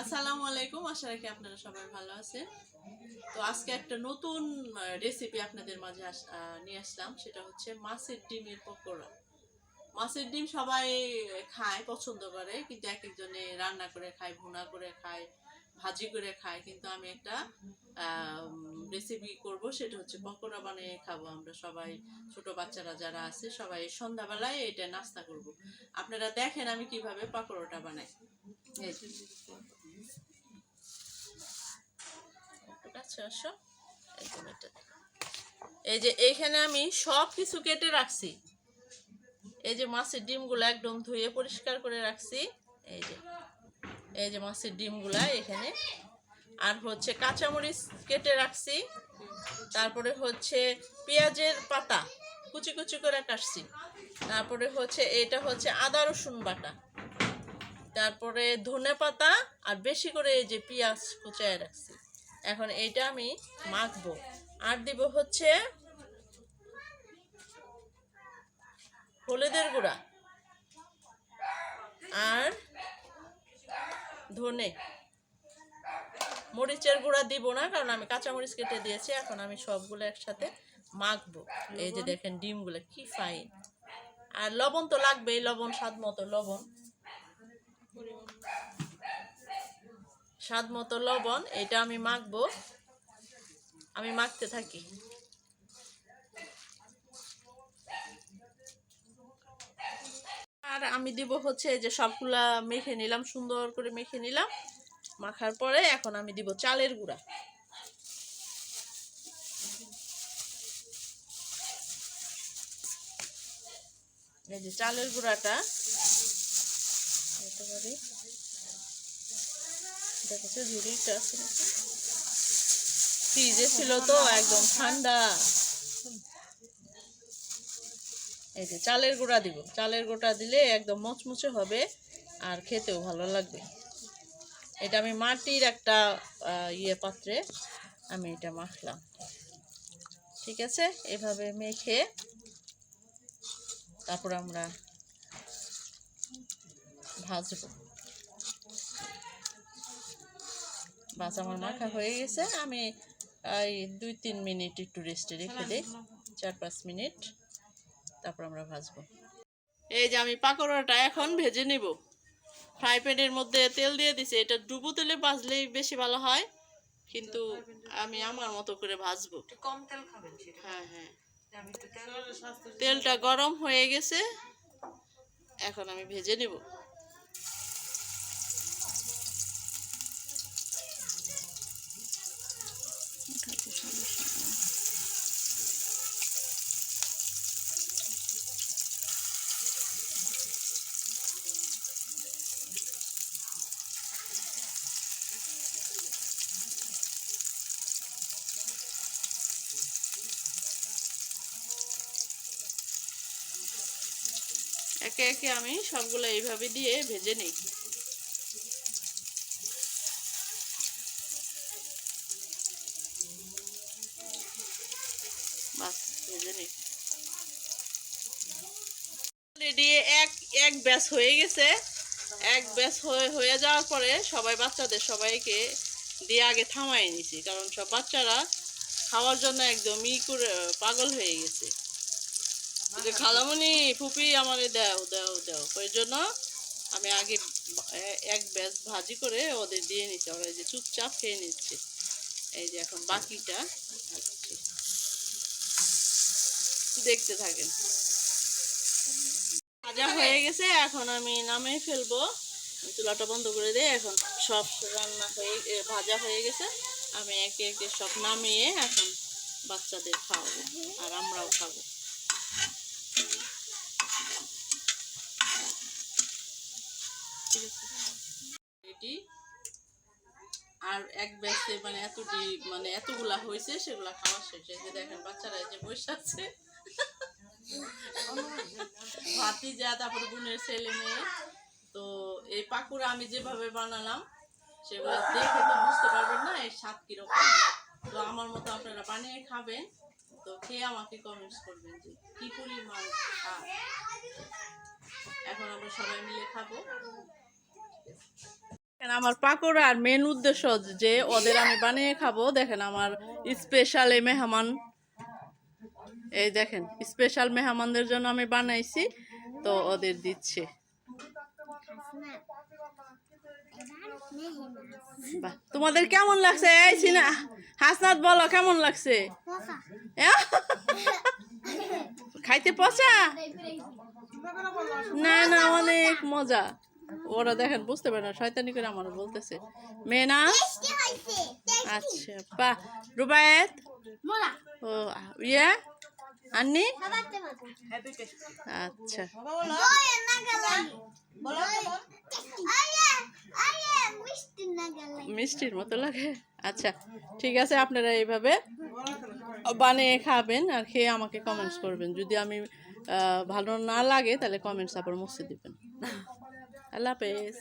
আসসালামু আলাইকুম, আশা রাখি আপনারা সবাই ভালো আছেন। তো আজকে একটা নতুন রেসিপি আপনাদের মাঝে নিয়ে আসলাম, সেটা হচ্ছে মাছের ডিমের পকোড়া। মাছের ডিম সবাই খায়, পছন্দ করে, কিন্তু এক একজনে রান্না করে খায়, ভুনা করে খায়, ভাজি করে খায়। কিন্তু আমি একটা রেসিপি করব, সেটা হচ্ছে পকোড়া বানিয়ে খাবো আমরা সবাই। ছোট বাচ্চারা যারা আছে সবাই সন্ধ্যাবেলায় এটা নাস্তা করব। আপনারা দেখেন আমি কিভাবে পকোড়াটা বানাই। এই যে এইখানে আমি সব কিছু কেটে রাখছি। এই যে মাছের ডিমগুলো একদম ধুয়ে পরিষ্কার করে রাখছি। এই যে মাছের ডিমগুলা এখানে, আর হচ্ছে কাঁচামরিচ কেটে রাখছি। তারপরে হচ্ছে পেঁয়াজের পাতা কুচি কুচি করে কাটছি। তারপরে হচ্ছে এটা হচ্ছে আদা রসুন বাটা। তারপরে ধনে পাতা আর বেশি করে এই যে পেঁয়াজ কুচায় রাখছি। এখন এইটা আমি মাখবো। আর দিব হচ্ছে হলুদের গুঁড়া আর ধনে, মরিচের গুঁড়া দিব না, কারণ আমি কাঁচা মরিচ কেটে দিয়েছি। এখন আমি সবগুলো একসাথে মাখবো। এই যে দেখেন ডিমগুলো কি ফাইন। আর লবণ তো লাগবেই, লবণ স্বাদ মতো লবণ, স্বাদ মতো লবণ। এটা আমি মাখবো, আমি মাখতে থাকি। আর আমি দিব হচ্ছে যে সবগুলা মেখে নিলাম, সুন্দর করে মেখে নিলাম। মাখার পরে এখন আমি দিব চালের গুঁড়া। এই যে চালের গুঁড়াটা ফ্রিজে ছিল তো, একদম ঠান্ডা। এই যে চালের গুঁড়া দিব। চালের গুঁড়া দিলে একদম মচমচে হবে আর খেতেও ভালো লাগবে। এটা আমি মাটির একটা পাত্রে আমি এটা মাখলাম। ঠিক আছে, এভাবে মেখে তারপর আমরা ভাজবো। বাস আমার মাখা হয়ে গেছে। আমি এই 2-3 মিনিট একটু রেস্টে রেখে দিই, 4-5 মিনিট, তারপর আমরা ভাজবো। এই যে আমি পাকোড়াটা এখন ভেজে নিব। ফ্রাই প্যানের মধ্যে তেল দিয়ে দিছি। এটা ডুবো তেলে ভাজলেই বেশি ভালো হয়, কিন্তু আমি আমার মতো করে ভাজবো। কম তেল খাবেন? হ্যাঁ হ্যাঁ, তেলটা গরম হয়ে গেছে, এখন আমি ভেজে নেব। একে একে আমি সবগুলো এইভাবে দিয়ে ভেজে নিই। বাস ভেজে নিই। অলরেডি এক ব্যাচ হয়ে গেছে। এক ব্যাচ হয়ে যাওয়ার পরে সবাই বাচ্চাদের সবাইকে দিয়ে আগে থামাই নিছি, কারণ সব বাচ্চারা খাওয়ার জন্য একদম করে পাগল হয়ে গেছে যে খালামুনি ফুপি আমারে দাও দাও দাও। ওই জন্য আমি আগে এক ব্যাচ ভাজি করে ওদের দিয়ে নিচ্ছি। ওরা এই যে চুপচাপ খেয়ে নিচ্ছে। এই যে এখন বাকিটা দেখতে থাকেন। ভাজা হয়ে গেছে, এখন আমি নামিয়ে ফেলবো। চুলাটা বন্ধ করে দিয়ে এখন সব রান্না ভাজা হয়ে গেছে। আমি একে একে সব নামিয়ে এখন বাচ্চাদের খাওয়াবো আর আমরাও খাবো। ঠিক আছে, এটি আর এক ব্যাচে এতগুলা হয়েছে, সেগুলা খাওয়া শেষ। এই যে দেখেন বাচ্চারা যে বসে আছে, ভাতিজা, তারপরে বোনের ছেলে মেয়ে। তো এই পাকুড়া আমি যেভাবে বানালাম সেগুলো দেখে তো বুঝতে পারবেন না এর স্বাদ কিরকম। তো আমার মতো আপনারা বানিয়ে খাবেন, তো খেয়ে আমাকে কমেন্টস করবেন যে কি পরিমাণ স্বাদ। এখন আমরা সবাই মিলে খাবো। আমার পাকোড়ার মেন উদ্দেশ্য যে ওদের আমি বানিয়ে খাবো। দেখেন আমার স্পেশাল এই মেহমান, এই দেখেন স্পেশাল মেহমানদের জন্য আমি বানাইছি, তো ওদের দিচ্ছি। বাহ, তোমাদের কেমন লাগছে? এই সিনা হাসনাত বলো কেমন লাগছে? খাইতে পচা না? না অনেক মজা। ওরা দেখেন বুঝতে পারে না, শয়তানি করে আমার বলতেছে মেয়ে না। আচ্ছা বাহ। রুবায়েত ও ইয়া আন্নি আচ্ছা মিষ্টির মতো লাগে। আচ্ছা ঠিক আছে, আপনারা এইভাবে বানিয়ে খাবেন আর খেয়ে আমাকে কমেন্টস করবেন। যদি আমি ভালো না লাগে তাহলে কমেন্টস আবার মুছে দিবেন। আল্লাহ হাফেজ।